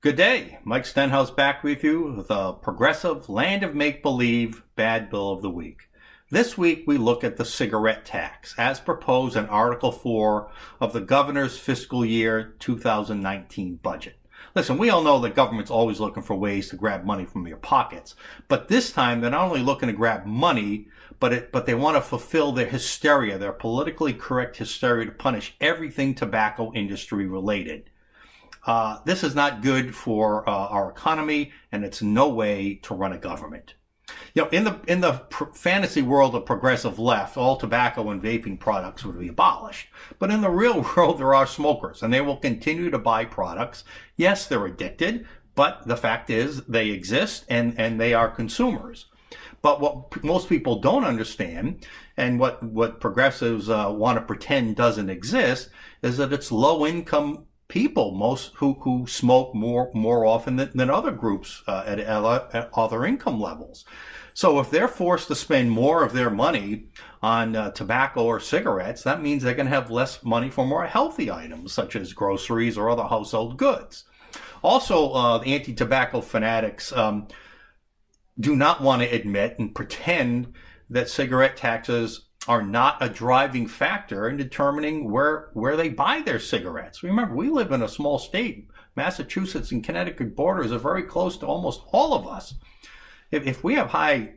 Good day. Mike Stenhouse back with you with a progressive land of make-believe bad bill of the week. This week we look at the cigarette tax as proposed in Article 4 of the governor's fiscal year 2019 budget. Listen, we all know that government's always looking for ways to grab money from your pockets. But this time they're not only looking to grab money, but they want to fulfill their hysteria, their politically correct hysteria to punish everything tobacco industry related. This is not good for our economy, and it's no way to run a government. You know, in the fantasy world of progressive left, all tobacco and vaping products would be abolished. But in the real world, there are smokers, and they will continue to buy products. Yes, they're addicted, but the fact is they exist, and they are consumers. But what most people don't understand, and what progressives want to pretend doesn't exist, is that it's low-income people who smoke more often than other groups at other income levels. So if they're forced to spend more of their money on tobacco or cigarettes, that means they're going to have less money for more healthy items such as groceries or other household goods. Also, the anti-tobacco fanatics do not want to admit and pretend that cigarette taxes are not a driving factor in determining where they buy their cigarettes. Remember, we live in a small state. Massachusetts and Connecticut borders are very close to almost all of us. If we have high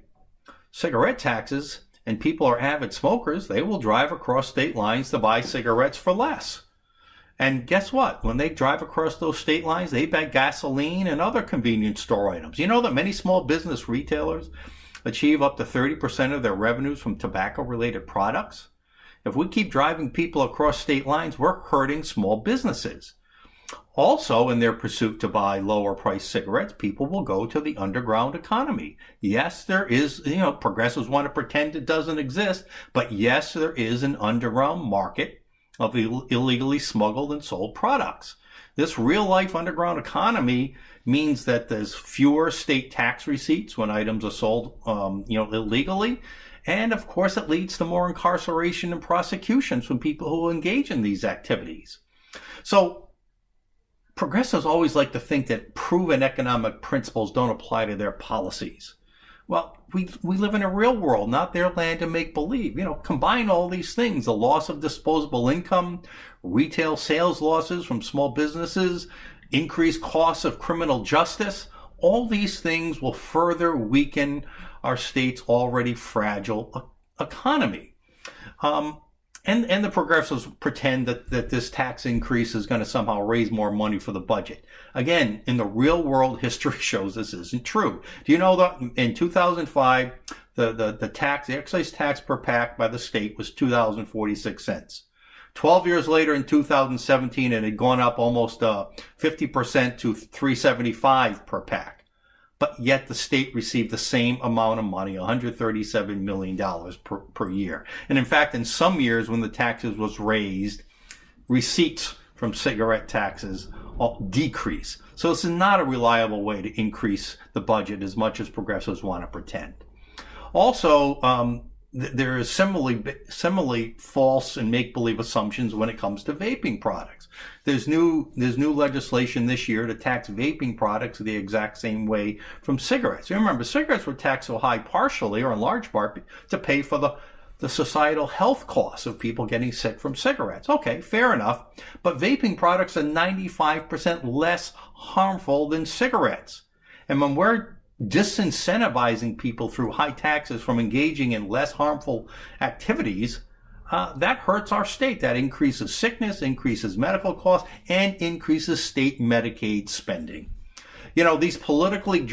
cigarette taxes and people are avid smokers, they will drive across state lines to buy cigarettes for less. And guess what? When they drive across those state lines, they buy gasoline and other convenience store items. You know that many small business retailers achieve up to 30% of their revenues from tobacco-related products? If we keep driving people across state lines, we're hurting small businesses. Also, in their pursuit to buy lower-priced cigarettes, people will go to the underground economy. Yes, there is, progressives want to pretend it doesn't exist, but yes, there is an underground market of illegally smuggled and sold products. This real-life underground economy means that there's fewer state tax receipts when items are sold, illegally. And of course, it leads to more incarceration and prosecutions from people who engage in these activities. So progressives always like to think that proven economic principles don't apply to their policies. Well, we live in a real world, not their land to make believe. Combine all these things, the loss of disposable income, retail sales losses from small businesses, increased costs of criminal justice. All these things will further weaken our state's already fragile economy. And the progressives pretend that this tax increase is going to somehow raise more money for the budget. Again, in the real world, history shows this isn't true. Do you know that in 2005, the excise tax per pack by the state was 2,046 cents. 12 years later, in 2017, it had gone up almost 50% to $3.75 per pack. But yet the state received the same amount of money, $137 million per year. And in fact, in some years when the taxes was raised, receipts from cigarette taxes decrease. So this is not a reliable way to increase the budget as much as progressives want to pretend. Also, there is similarly false and make-believe assumptions when it comes to vaping products. There's new legislation this year to tax vaping products the exact same way from cigarettes. Remember, cigarettes were taxed so high partially or in large part to pay for the societal health costs of people getting sick from cigarettes. Okay, fair enough. But vaping products are 95% less harmful than cigarettes. And when we're disincentivizing people through high taxes from engaging in less harmful activities, that hurts our state. That increases sickness, increases medical costs, and increases state Medicaid spending. These politically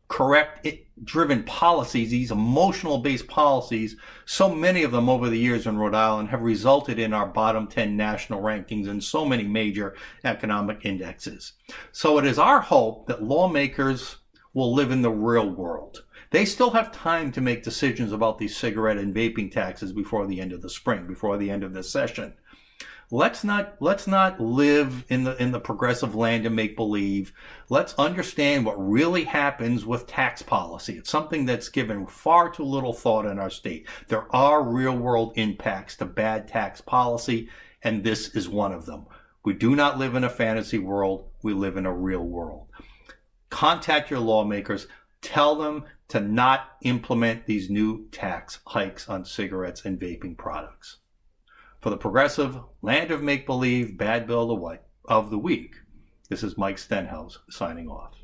correct-driven policies, these emotional-based policies, so many of them over the years in Rhode Island have resulted in our bottom 10 national rankings in so many major economic indexes. So it is our hope that lawmakers will live in the real world. They still have time to make decisions about these cigarette and vaping taxes before the end of the spring, before the end of this session. Let's not live in the progressive land and make believe. Let's understand what really happens with tax policy. It's something that's given far too little thought in our state. There are real world impacts to bad tax policy, and this is one of them. We do not live in a fantasy world. We live in a real world. Contact your lawmakers. Tell them to not implement these new tax hikes on cigarettes and vaping products. For the Progressive Land of Make-Believe Bad Bill of the Week, this is Mike Stenhouse signing off.